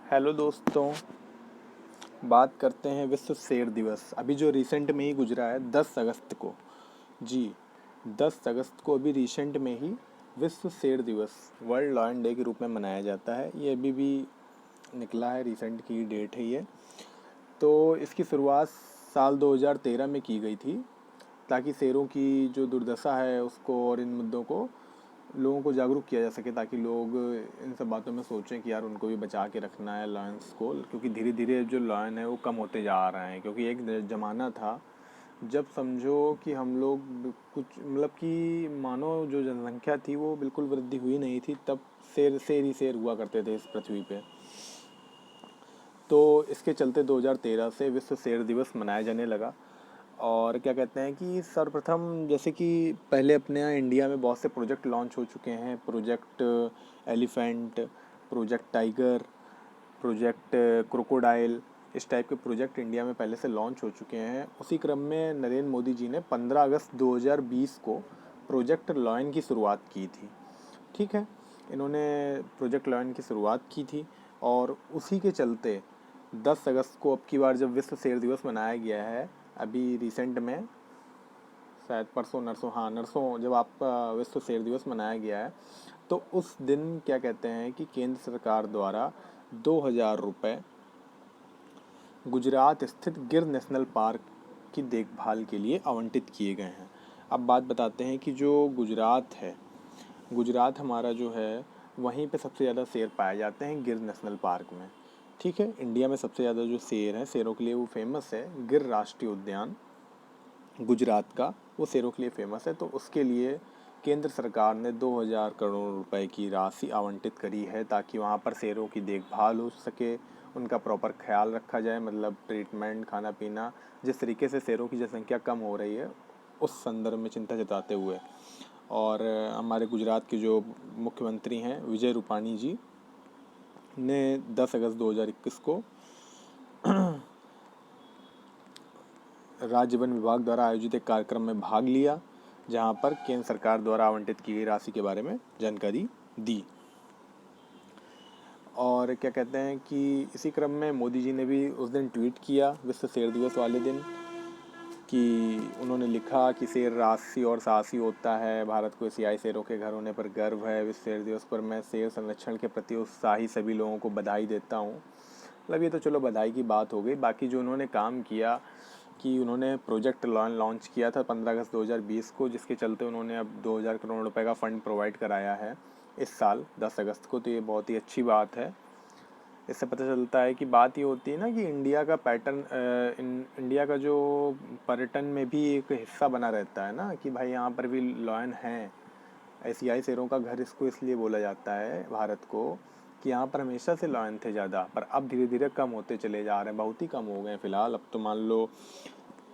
Hello दोस्तों, बात करते हैं विश्व शेर दिवस। अभी जो रिसेंट में ही गुजरा है 10 अगस्त को। जी, 10 अगस्त को अभी रिसेंट में ही विश्व शेर दिवस वर्ल्ड लायन डे के रूप में मनाया जाता है। ये अभी भी निकला है, रिसेंट की डेट है ये। तो इसकी शुरुआत साल 2013 में की गई थी, ताकि शेरों की जो दुर्दशा है उसको और इन मुद्दों को लोगों को जागरूक किया जा सके, ताकि लोग इन सब बातों में सोचें कि यार उनको भी बचा के रखना है लॉयंस को, क्योंकि धीरे धीरे जो लॉयन है वो कम होते जा रहे हैं। क्योंकि एक ज़माना था जब समझो कि हम लोग कुछ मतलब कि मानो जो जनसंख्या थी वो बिल्कुल वृद्धि हुई नहीं थी, तब शेर शेर ही शेर हुआ करते थे इस पृथ्वी पे। तो इसके चलते 2013 से विश्व शेर दिवस मनाया जाने लगा। और क्या कहते हैं कि सर्वप्रथम, जैसे कि पहले अपने यहाँ इंडिया में बहुत से प्रोजेक्ट लॉन्च हो चुके हैं। Project elephant, project tiger, project crocodile, इस टाइप के प्रोजेक्ट इंडिया में पहले से लॉन्च हो चुके हैं। उसी क्रम में नरेंद्र मोदी जी ने 15 अगस्त 2020 को प्रोजेक्ट लॉयन की शुरुआत की थी। ठीक है, इन्होंने प्रोजेक्ट लॉयन की शुरुआत की थी और उसी के चलते 10 अगस्त को अब की बार जब विश्व शेर दिवस मनाया गया है, अभी रिसेंट में शायद परसों नरसों, हाँ नरसों, जब आपका विश्व शेर दिवस मनाया गया है, तो उस दिन क्या कहते हैं कि केंद्र सरकार द्वारा 2000 रुपये गुजरात स्थित गिर नेशनल पार्क की देखभाल के लिए आवंटित किए गए हैं। अब बात बताते हैं कि जो गुजरात है, गुजरात हमारा जो है वहीं पे सबसे ज़्यादा शेर पाए जाते हैं गिर नेशनल पार्क में। ठीक है, इंडिया में सबसे ज़्यादा जो शेर हैं, शेरों के लिए वो फेमस है। गिर राष्ट्रीय उद्यान गुजरात का वो शेरों के लिए फेमस है। तो उसके लिए केंद्र सरकार ने 2000 करोड़ रुपए की राशि आवंटित करी है, ताकि वहाँ पर शेरों की देखभाल हो सके, उनका प्रॉपर ख्याल रखा जाए, मतलब ट्रीटमेंट, खाना पीना। जिस तरीके से शेरों की जनसंख्या कम हो रही है उस संदर्भ में चिंता जताते हुए, और हमारे गुजरात के जो मुख्यमंत्री हैं विजय रूपाणी जी ने 10 अगस्त 2021 को राज्य वन विभाग द्वारा आयोजित एक कार्यक्रम में भाग लिया, जहां पर केंद्र सरकार द्वारा आवंटित की गई राशि के बारे में जानकारी दी। और क्या कहते हैं कि इसी क्रम में मोदी जी ने भी उस दिन ट्वीट किया, विश्व शेर दिवस वाले दिन, कि उन्होंने लिखा कि शेर राष्ट्रीय और साहसी होता है, भारत को एशियाई शेरों के घर होने पर गर्व है। विश्व शेर दिवस पर मैं शेर संरक्षण के प्रति उत्साही सभी लोगों को बधाई देता हूँ। मतलब ये तो चलो बधाई की बात हो गई, बाकी जो उन्होंने काम किया कि उन्होंने प्रोजेक्ट लॉन्च किया था 15 अगस्त 2020 को, जिसके चलते उन्होंने अब 2000 करोड़ रुपए का फ़ंड प्रोवाइड कराया है इस साल 10 अगस्त को। तो ये बहुत ही अच्छी बात है। इससे पता चलता है कि बात ये होती है ना कि इंडिया का पैटर्न, इंडिया का जो पर्यटन में भी एक हिस्सा बना रहता है ना, कि भाई यहाँ पर भी लॉयन हैं। एशियाई शेरों का घर इसको इसलिए बोला जाता है भारत को, कि यहाँ पर हमेशा से लॉयन थे ज़्यादा, पर अब धीरे धीरे कम होते चले जा रहे हैं, बहुत ही कम हो गए हैं फ़िलहाल। अब तो मान लो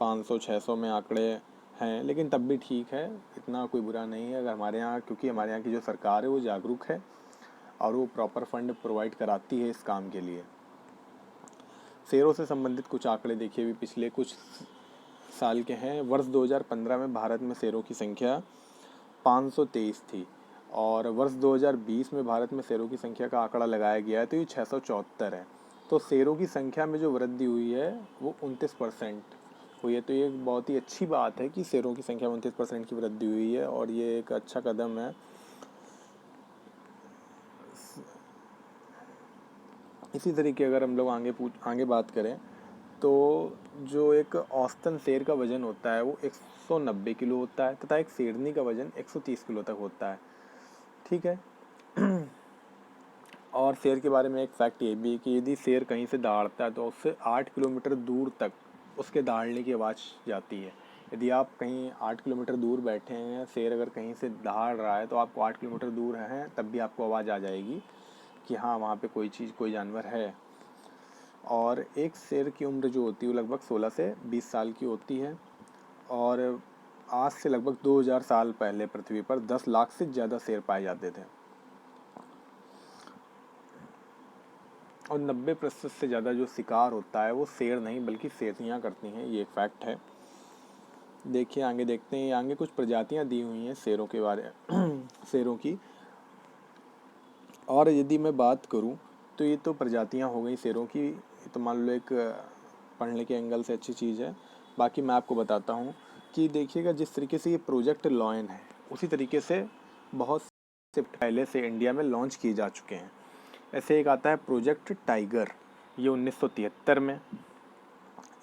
500-600 में आंकड़े हैं, लेकिन तब भी ठीक है, इतना कोई बुरा नहीं है अगर हमारे यहाँ, क्योंकि हमारे यहाँ की जो सरकार है वो जागरूक है और वो प्रॉपर फंड प्रोवाइड कराती है इस काम के लिए। शेरों से संबंधित कुछ आंकड़े देखिए भी पिछले कुछ साल के हैं। वर्ष 2015 में भारत में शेरों की संख्या 523 थी, और वर्ष 2020 में भारत में शेरों की संख्या का आंकड़ा लगाया गया है तो ये 674 है। तो शेरों की संख्या में जो वृद्धि हुई है वो 29% हुई है। तो ये एक बहुत ही अच्छी बात है कि शेरों की संख्या में 29% की वृद्धि हुई है, और ये एक अच्छा कदम है। इसी तरीके अगर हम लोग आगे बात करें, तो जो एक औसतन शेर का वज़न होता है वो 190 किलो होता है, तथा एक शेरनी का वज़न 130 किलो तक होता है। ठीक है। और शेर के बारे में एक फैक्ट ये भी है कि यदि शेर कहीं से दहाड़ता है तो उससे 8 किलोमीटर दूर तक उसके दहाड़ने की आवाज़ जाती है। यदि आप कहीं 8 किलोमीटर दूर बैठे हैं, शेर अगर कहीं से दहाड़ रहा है तो आपको 8 किलोमीटर दूर हैं तब भी आपको आवाज़ आ जाएगी कि हाँ वहाँ पे कोई चीज़, कोई जानवर है। और एक शेर की उम्र जो होती है वो लगभग 16 से 20 साल की होती है, और आज से लगभग 2000 साल पहले पृथ्वी पर 10 लाख से ज़्यादा शेर पाए जाते थे, और 90% से ज़्यादा जो शिकार होता है वो शेर नहीं बल्कि शेरनियाँ करती हैं। ये एक फैक्ट है। देखिए आगे देखते हैं, आगे कुछ प्रजातियाँ दी हुई हैं शेरों के बारे शेरों की। और यदि मैं बात करूं तो ये तो प्रजातियां हो गई शेरों की, ये तो मान लो एक पढ़ने के एंगल से अच्छी चीज़ है। बाकी मैं आपको बताता हूँ कि देखिएगा, जिस तरीके से ये प्रोजेक्ट लॉयन है उसी तरीके से बहुत से पहले से इंडिया में लॉन्च किए जा चुके हैं। ऐसे एक आता है प्रोजेक्ट टाइगर, ये 1973 में।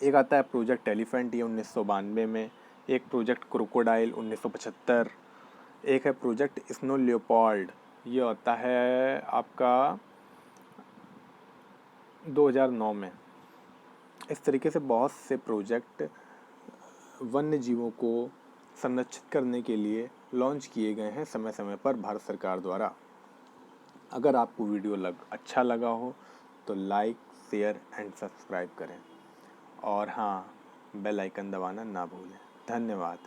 एक आता है प्रोजेक्ट एलिफेंट, ये 1992 में। एक प्रोजेक्ट क्रोकोडाइल 1975। एक है प्रोजेक्ट स्नो लियोपार्ड, ये होता है आपका 2009 में। इस तरीके से बहुत से प्रोजेक्ट वन्य जीवों को संरक्षित करने के लिए लॉन्च किए गए हैं समय समय पर भारत सरकार द्वारा। अगर आपको वीडियो अच्छा लगा हो तो लाइक, शेयर एंड सब्सक्राइब करें, और हाँ, बेल आइकन दबाना ना भूलें। धन्यवाद।